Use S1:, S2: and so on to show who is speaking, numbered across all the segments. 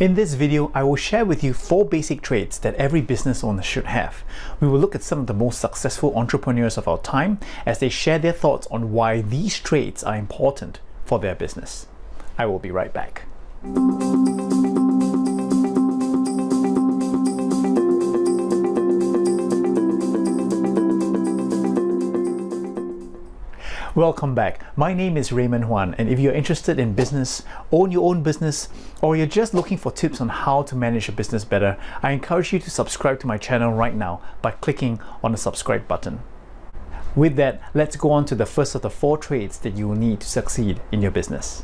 S1: In this video, I will share with you 4 basic traits that every business owner should have. We will look at some of the most successful entrepreneurs of our time as they share their thoughts on why these traits are important for their business. I will be right back. Welcome back. My name is Raymond Huan, and if you're interested in business, own your own business, or you're just looking for tips on how to manage your business better, I encourage you to subscribe to my channel right now by clicking on the subscribe button. With that, let's go on to the first of the 4 traits that you will need to succeed in your business.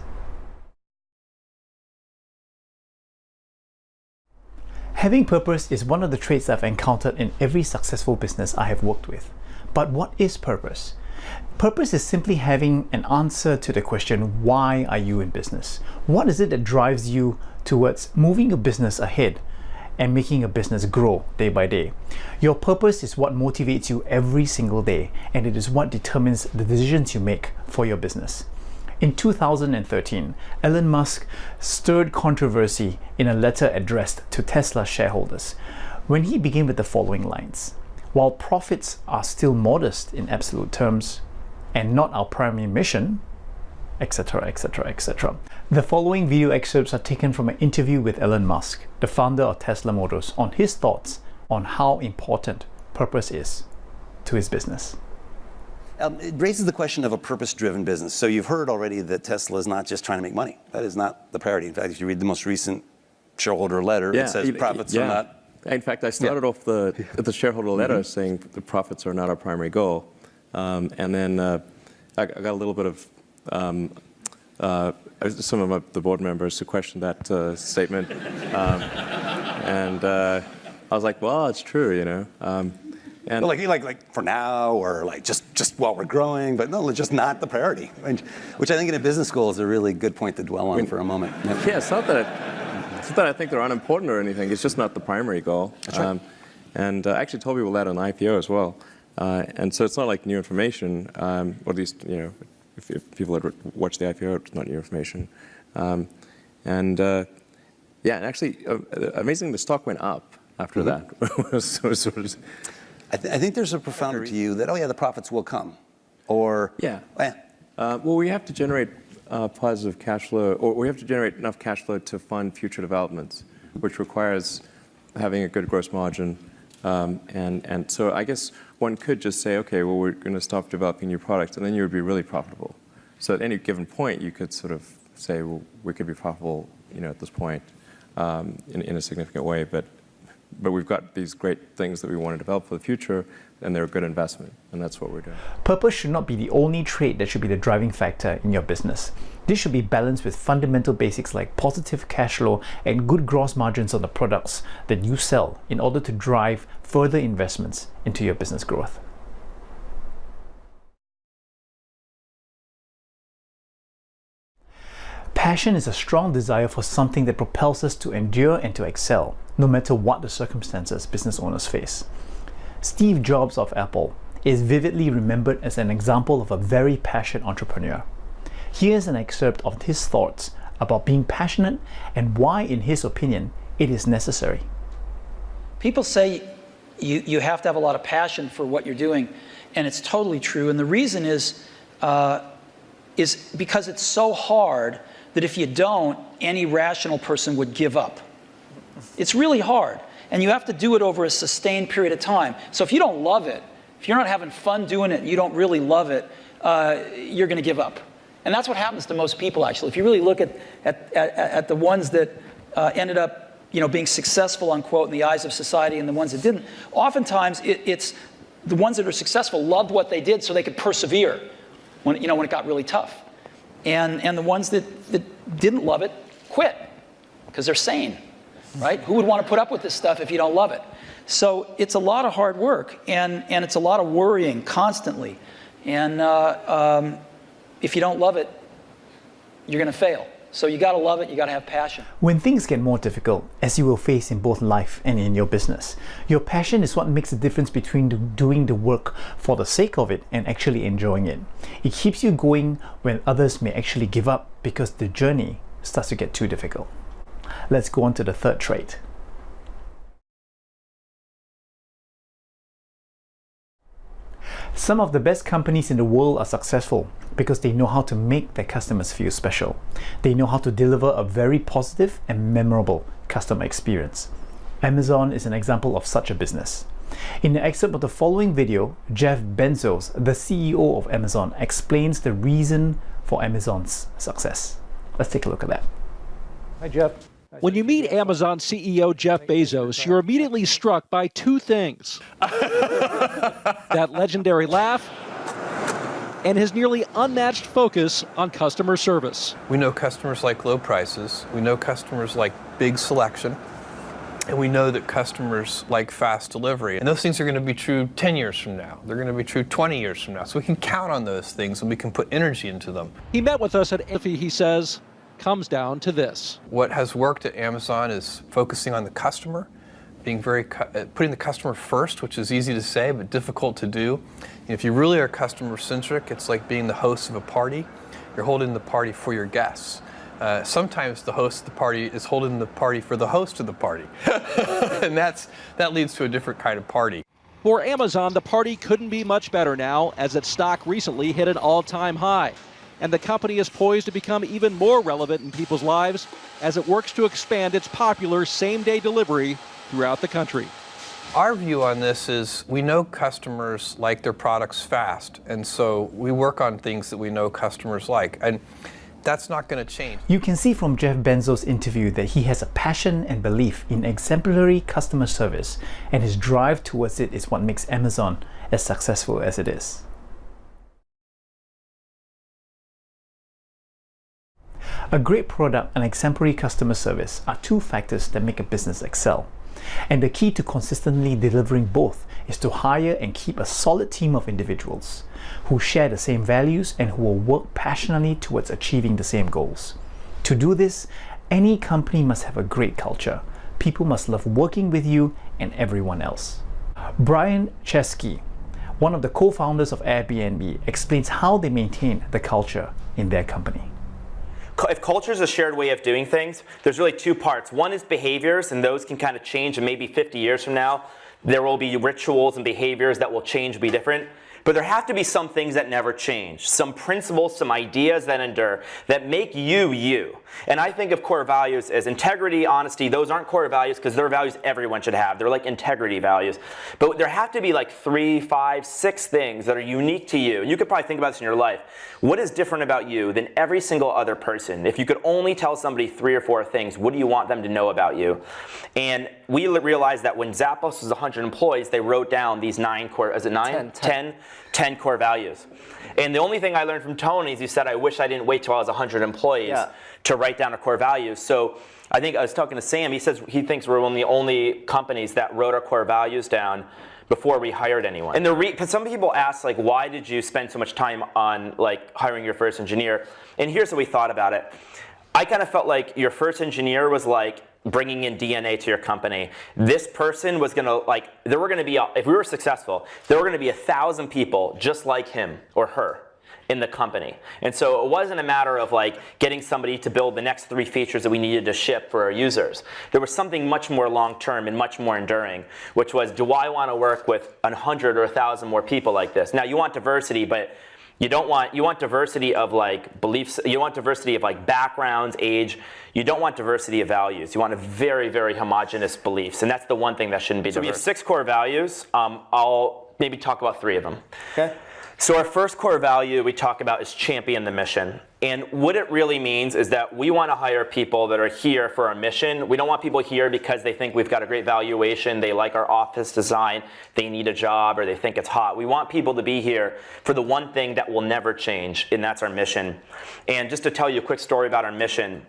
S1: Having purpose is one of the traits I've encountered in every successful business I have worked with. But what is purpose? Purpose is simply having an answer to the question, why are you in business? What is it that drives you towards moving your business ahead and making your business grow day by day? Your purpose is what motivates you every single day, and it is what determines the decisions you make for your business. In 2013, Elon Musk stirred controversy in a letter addressed to Tesla shareholders when he began with the following lines. While profits are still modest in absolute terms and not our primary mission, etc., etc., etc. The following video excerpts are taken from an interview with Elon Musk, the founder of Tesla Motors, on his thoughts on how important purpose is to his business.
S2: It raises the question of a purpose-driven business. So you've heard already that Tesla is not just trying to make money. That is not the priority. In fact, if you read the most recent shareholder letter, it says profits are not.
S3: In fact, I started off the shareholder letter saying the profits are not our primary goal. And then I got a little bit of some of the board members who questioned that statement. And I was like, well, it's true, you know.
S2: And like for now, or like just while we're growing, but no, just not the priority. Which I think in a business school is a really good point to dwell on for a moment.
S3: Yeah, it's not that I think they're unimportant or anything. It's just not the primary goal.
S2: That's right.
S3: And I actually told people that on the IPO as well. And so it's not like new information, or at least, you know, if people had watched the IPO, it's not new information. And actually, amazingly, the stock went up after that.
S2: I think there's a profound to you that, the profits will come. Or,
S3: well, we have to generate positive cash flow, or we have to generate enough cash flow to fund future developments, which requires having a good gross margin. And so I guess one could just say, okay, well, we're going to stop developing new products, and then you would be really profitable. So at any given point, you could sort of say, well, we could be profitable, you know, at this point in a significant way. But we've got these great things that we want to develop for the future, and they're a good investment, and that's what we're doing.
S1: Purpose should not be the only trait that should be the driving factor in your business. This should be balanced with fundamental basics like positive cash flow and good gross margins on the products that you sell in order to drive further investments into your business growth. Passion is a strong desire for something that propels us to endure and to excel, no matter what the circumstances business owners face. Steve Jobs of Apple is vividly remembered as an example of a very passionate entrepreneur. Here's an excerpt of his thoughts about being passionate and why, in his opinion, it is necessary.
S4: People say you have to have a lot of passion for what you're doing, and it's totally true. And the reason is because it's so hard that if you don't, any rational person would give up. It's really hard. And you have to do it over a sustained period of time. So if you don't love it, if you're not having fun doing it, and you don't really love it, you're going to give up. And that's what happens to most people, actually. If you really look at the ones that ended up, being successful, unquote, in the eyes of society, and the ones that didn't, oftentimes it's the ones that are successful loved what they did so they could persevere when it got really tough. And the ones that didn't love it quit because they're sane. Right? Who would want to put up with this stuff if you don't love it? So it's a lot of hard work, and it's a lot of worrying constantly. And if you don't love it, you're going to fail. So you got to love it, you got to have passion.
S1: When things get more difficult, as you will face in both life and in your business, your passion is what makes the difference between doing the work for the sake of it and actually enjoying it. It keeps you going when others may actually give up because the journey starts to get too difficult. Let's go on to the third trait. Some of the best companies in the world are successful because they know how to make their customers feel special. They know how to deliver a very positive and memorable customer experience. Amazon is an example of such a business. In the excerpt of the following video, Jeff Bezos, the CEO of Amazon, explains the reason for Amazon's success. Let's take a look at that.
S5: Hi, Jeff.
S6: When you meet Amazon CEO Jeff Bezos, you're immediately struck by two things. That legendary laugh and his nearly unmatched focus on customer service.
S7: We know customers like low prices, we know customers like big selection, and we know that customers like fast delivery. And those things are going to be true 10 years from now. They're going to be true 20 years from now. So we can count on those things and we can put energy into them.
S6: He met with us at Iffy, he says, comes down to this.
S7: What has worked at Amazon is focusing on the customer, being putting the customer first, which is easy to say but difficult to do. And if you really are customer centric, it's like being the host of a party. You're holding the party for your guests. Sometimes the host of the party is holding the party for the host of the party. And that leads to a different kind of party.
S6: For Amazon, the party couldn't be much better now, as its stock recently hit an all-time high. And the company is poised to become even more relevant in people's lives as it works to expand its popular same-day delivery throughout the country.
S7: Our view on this is we know customers like their products fast, and so we work on things that we know customers like, and that's not going to change.
S1: You can see from Jeff Bezos' interview that he has a passion and belief in exemplary customer service, and his drive towards it is what makes Amazon as successful as it is. A great product and exemplary customer service are two factors that make a business excel. And the key to consistently delivering both is to hire and keep a solid team of individuals who share the same values and who will work passionately towards achieving the same goals. To do this, any company must have a great culture. People must love working with you and everyone else. Brian Chesky, one of the co-founders of Airbnb, explains how they maintain the culture in their company.
S8: If culture is a shared way of doing things, there's really two parts. One is behaviors, and those can kind of change, and maybe 50 years from now, there will be rituals and behaviors that will change, be different. But there have to be some things that never change, some principles, some ideas that endure, that make you, you. And I think of core values as integrity, honesty. Those aren't core values because they're values everyone should have. They're like integrity values. But there have to be like 3, 5, 6 things that are unique to you. And you could probably think about this in your life. What is different about you than every single other person? If you could only tell somebody 3 or 4 things, what do you want them to know about you? And we realized that when Zappos was 100 employees, they wrote down these 9 core, is it 9? 10 core values. And the only thing I learned from Tony is he said, I wish I didn't wait till I was 100 employees to write down a core values. So I think I was talking to Sam, he says he thinks we're one of the only companies that wrote our core values down before we hired anyone. And because some people ask, like, why did you spend so much time on like hiring your first engineer? And here's what we thought about it. I kind of felt like your first engineer was like bringing in DNA to your company. This person was gonna, like, there were gonna be, if we were successful, there were gonna be 1,000 people just like him or her in the company. And so it wasn't a matter of like getting somebody to build the next 3 features that we needed to ship for our users. There was something much more long-term and much more enduring, which was, do I wanna work with 100 or 1,000 more people like this? Now you want diversity, but you want diversity of like beliefs, you want diversity of like backgrounds, age. You don't want diversity of values. You want a very, very homogenous beliefs. And that's the one thing that shouldn't be diverse. So we have 6 core values. I'll maybe talk about 3 of them. Okay. So our first core value we talk about is champion the mission. And what it really means is that we want to hire people that are here for our mission. We don't want people here because they think we've got a great valuation, they like our office design, they need a job, or they think it's hot. We want people to be here for the one thing that will never change, and that's our mission. And just to tell you a quick story about our mission,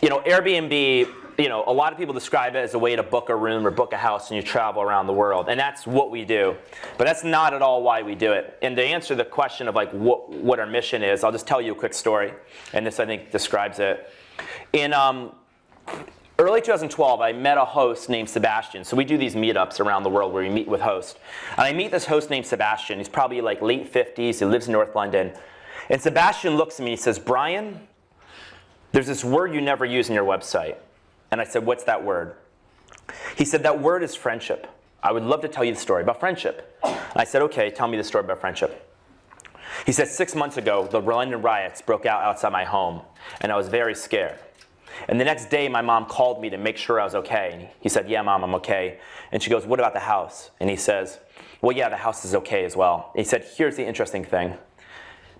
S8: Airbnb, a lot of people describe it as a way to book a room or book a house and you travel around the world. And that's what we do. But that's not at all why we do it. And to answer the question of like what our mission is, I'll just tell you a quick story. And this, I think, describes it. In early 2012, I met a host named Sebastian. So we do these meetups around the world where we meet with hosts. And I meet this host named Sebastian. He's probably like late 50s. He lives in North London. And Sebastian looks at me and he says, Brian, there's this word you never use in your website. And I said, what's that word? He said, that word is friendship. I would love to tell you the story about friendship. I said, okay, tell me the story about friendship. He said, 6 months ago, the London riots broke out outside my home, and I was very scared. And the next day, my mom called me to make sure I was okay. And he said, yeah, Mom, I'm okay. And she goes, what about the house? And he says, well, yeah, the house is okay as well. And he said, here's the interesting thing.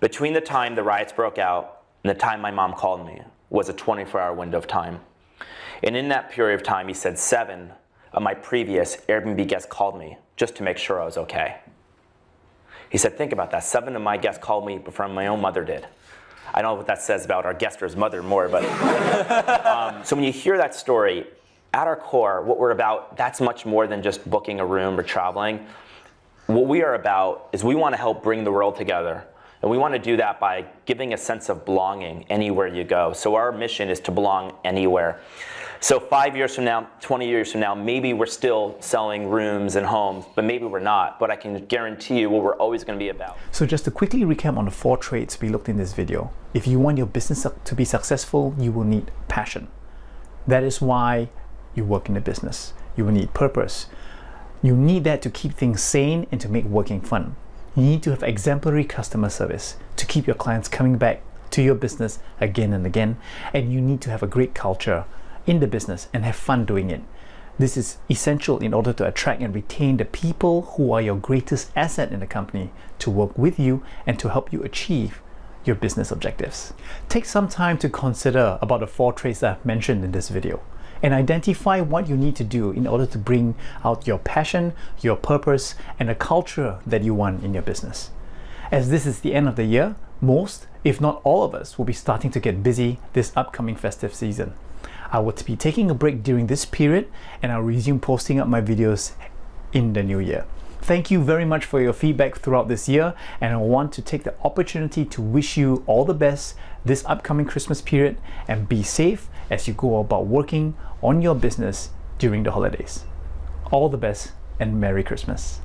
S8: Between the time the riots broke out and the time my mom called me was a 24-hour window of time. And in that period of time, he said 7 of my previous Airbnb guests called me just to make sure I was okay. He said, think about that. 7 of my guests called me before my own mother did. I don't know what that says about our guest or his mother more, but so when you hear that story, at our core, what we're about, that's much more than just booking a room or traveling. What we are about is we want to help bring the world together. And we want to do that by giving a sense of belonging anywhere you go. So our mission is to belong anywhere. So 5 years from now, 20 years from now, maybe we're still selling rooms and homes, but maybe we're not. But I can guarantee you what we're always going to be about.
S1: So just to quickly recap on the 4 traits we looked in this video. If you want your business to be successful, you will need passion. That is why you work in a business. You will need purpose. You need that to keep things sane and to make working fun. You need to have exemplary customer service to keep your clients coming back to your business again and again. And you need to have a great culture in the business and have fun doing it. This is essential in order to attract and retain the people who are your greatest asset in the company to work with you and to help you achieve your business objectives. Take some time to consider about the 4 traits that I've mentioned in this video and identify what you need to do in order to bring out your passion, your purpose, and the culture that you want in your business. As this is the end of the year, most, if not all of us, will be starting to get busy this upcoming festive season. I will be taking a break during this period and I'll resume posting up my videos in the new year. Thank you very much for your feedback throughout this year, and I want to take the opportunity to wish you all the best this upcoming Christmas period and be safe as you go about working on your business during the holidays. All the best and Merry Christmas.